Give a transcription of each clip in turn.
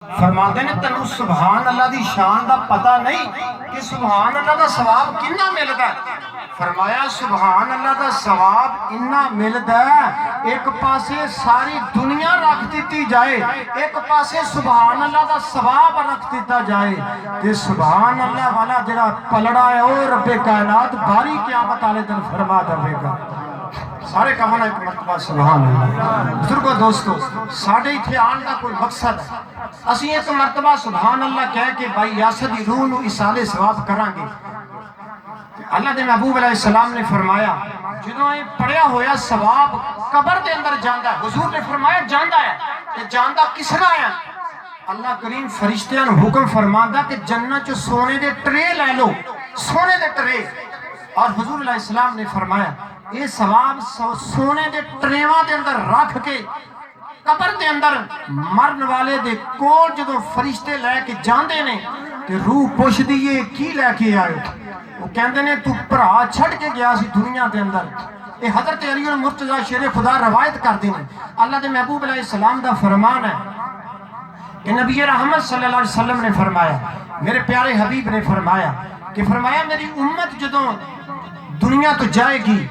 فرماتے نے تینوں سبحان اللہ دی شان دا پتہ نہیں کہ سبحان اللہ دا ثواب کنا ملدا ہے۔ فرمایا سبحان اللہ دا ثواب اتنا ملدا ہے، ایک پاسے ساری دنیا رکھ دیتی جائے، ایک پاسے سبحان اللہ دا ثواب رکھ دیتا جائے تے سبحان اللہ والا جڑا پلڑا ہے او رب کائنات باری قیامت والے دن فرما دے گا۔ سارے کہنا ایک مرتبہ سبحان اللہ۔ بزرگو دوستو، ساڑھے اتھے آن کا کوئی مقصد ہے، اسی ایک مرتبہ سبحان اللہ کہہ کے بھائی یاسد روح نو اسالے ثواب کران گے۔ اللہ دے محبوب علیہ السلام نے فرمایا جدوں یہ پڑھیا ہویا ثواب قبر دے اندر جاندا ہے، حضور نے فرمایا جاندا ہے، تے جاندا کس طرح ہے؟ اللہ کریم فرشتیاں نو حکم فرماندا کہ جنت چ سونے دے ٹرے لے لو، سونے دے ٹرے، اور حضور علیہ السلام نے فرمایا یہ ثواب سونے دے ٹریواں دے اندر رکھ کے قبر دے اندر مرن والے دے کول جدوں فرشتے لے کے جاندے نے تے روح پوچھ دیئے کی لے کے آئے، وہ کہندے نے تو بھرا چھڑ کے گیا سی دنیا دے اندر۔ یہ حضرت علی المرتضیٰ شیر خدا روایت کر دیں، اللہ دے محبوب علیہ السلام دا فرمان ہے کہ نبی رحمت صلی اللہ علیہ وسلم نے فرمایا، میرے پیارے حبیب نے فرمایا کہ فرمایا میری امت جدوں دنیا تو جائے گی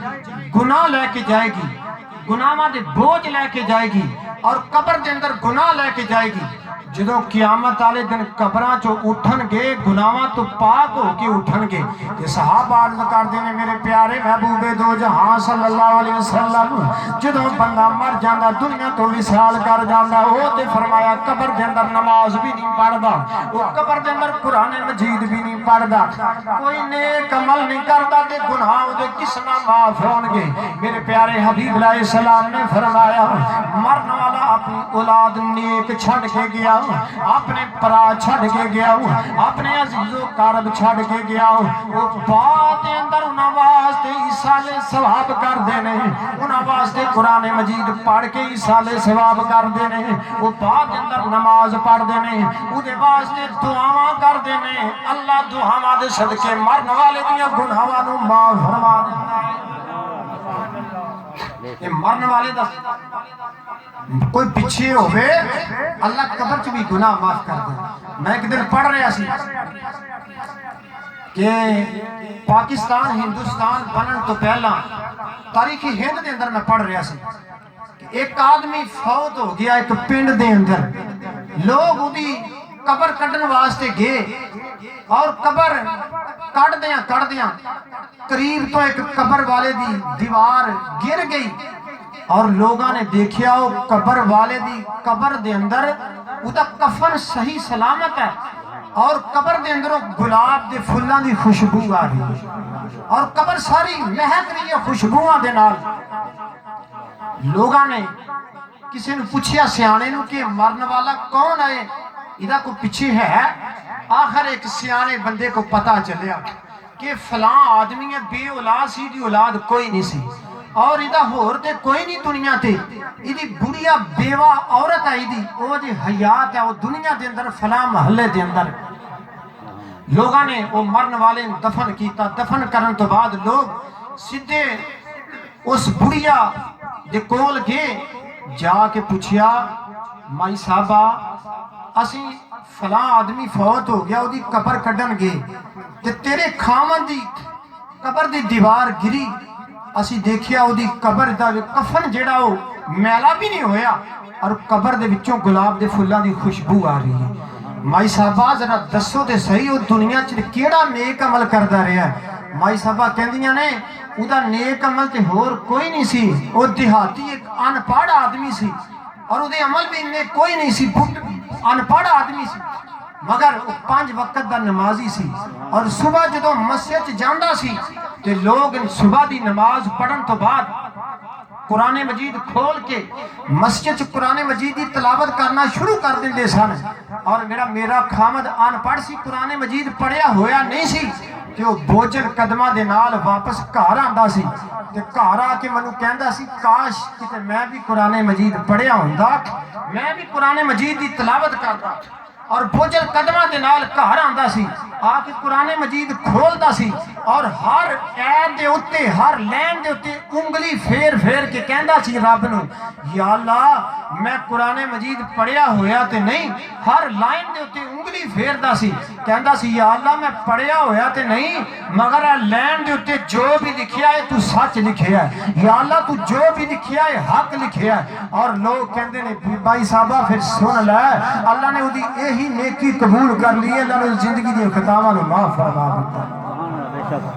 گناہ لے کے جائے گی، گناہاں دے بوجھ لے کے جائے گی اور قبر دے اندر گناہ لے کے جائے گی، جدوں قیامت والے دن قبراں چوں اٹھن گے گناہاں تو پاک ہو کے اٹھن گے تے صحابہ عرض کردے نے میرے پیارے محبوب دو جہاں صلی اللہ علیہ وسلم جدوں بندہ مر جاندا دنیا تو وصال کر جاندا او تے فرمایا قبر دے اندر نماز بھی نہیں پڑھدا، او قبر دے اندر قرآن مجید بھی نہیں پڑھدا، کوئی نیک عمل نہیں کردا تے گناہ دے کس نہ معاف ہون گے۔ میرے پیارے حبیب علیہ السلام نے فرمایا مرن والا اپنی اولاد نیک چھڑ کے گیا، اپنے پرا چھڑ کے گیا، اپنے عزیز و قارب چھڑ کے گیا، وہ بات اندر انہاں واسطے ایصال ثواب کر دینے، انہاں واسطے قرآن مجید پڑھ کے ایصال ثواب کر دینے، وہ بات اندر نماز پڑھ دینے، وہ دے واسطے دعاواں کر دینے، اللہ دعاواں دے صدقے مرن والے دیاں گناہاں نو معاف فرما دینا۔ یہ مرن والے دا کوئی پیچھے ہوئے اللہ قبر چ بھی گناہ معاف کر دے۔ میں ایک دن پڑھ رہا سی کہ پاکستان ہندوستان بنن تو پہلا تاریخی ہند دے اندر میں پڑھ رہا سی کہ ایک آدمی فوت ہو گیا ایک پنڈ دے اندر، لوگ اودی قبر کڈن واسطے گئے اور قبر کٹ دیاں قریب تو ایک قبر والے دی دیوار گر گئی اور لوگاں نے دیکھیا وہ قبر والے دی قبر دے اندر اُدا کفن صحیح سلامت ہے اور قبر دے اندر گلاب دے پھلاں دی خوشبو آ رہی ہے اور قبر ساری مہک رہی ہے خوشبوؤں دے نال۔ لوگاں نے کسی نے پوچھیا سیانے نو کہ مرن والا کون ہے، ادا کو پیچھے ہے؟ آخر ایک سیانے بندے کو پتہ چلیا کہ فلاں آدمی ہے بے اولاد سی، دی اولاد کوئی نہیں سی اور ادا ہور تے کوئی نہیں دنیا تے، ایدی بڑیا بیوہ عورت ہے، ایدی او دی حیات ہے وہ دنیا دے اندر فلاں محلے دے اندر۔ لوگاں نے وہ مرن والے دفن کیتا، دفن کرن تو بعد لوگ سدھے اس بڑیا دے کول گئے، جا کے پوچھیا مائی صاحبہ اسی فلاں آدمی فوت ہو گیا، وہ دی قبر کڈن گئے تے تیرے خامن دی قبر دی دیوار گری، اسی دیکھیا وہ دی قبر دا کفن جیڑا ہو میلا بھی نہیں ہویا اور قبر دے وچوں گلاب دے پھلاں دی خوشبو آ رہی ہے۔ مائی صاحبہ ذرا دسو تے صحیح وہ دنیا چ کیڑا نیک عمل کردا رہیا ہے؟ مائی صاحبہ کہندیاں نے اُدا نیک عمل تے ہور کوئی نہیں سی، وہ دیہاتی ایک ان پڑھ آدمی سی اور اُدے عمل بھی نیک کوئی نہیں سی، ان پڑھ آدمی سی مگر وہ 5 وقت دا نمازی سی اور صبح جدوں مسجد جاندا سی تے لوگ صبح دی نماز پڑھن تو بعد قرآن مجید کھول کے مسجد قرآن مجید دی تلاوت کرنا شروع کر دیندے سن اور میرا خامد ان پڑھ سی، قرآن مجید پڑھیا ہویا نہیں سی تے وہ بوجھل قدماں دے نال واپس گھر آندا سی تے گھر آ کے منوں کہندا سی کاش کتے میں بھی قرآن مجید پڑھیا ہوندا، میں بھی قرآن مجید دی تلاوت کردا، اور بوجھل قدماں دے نال گھر آندا سی، آ کے قرآن مجید کھولدا سی اور ہر ایب دے اتے ہر لین دے اتے انگلی پھیر پھیر کے کہندا سی رب نو یا اللہ میں قرآن مجید پڑھیا ہویا تے نہیں ہر لائن دے اتے انگلی پھیردا سی کہندا سی یا اللہ میں پڑھیا ہویا تے نہیں مگر لین دے اتے جو بھی لکھیا ہے تو سچ لکھیا ہے یا اللہ تو جو بھی لکھیا ہے حق لکھیا ہے اور لوگ کہندے نے بھائی صاحبہ پھر سن لے اللہ نے اودی یہی نیکی قبول کر لی ہے اللہ نے زندگی دی خطاواں نو معاف فرما دیتا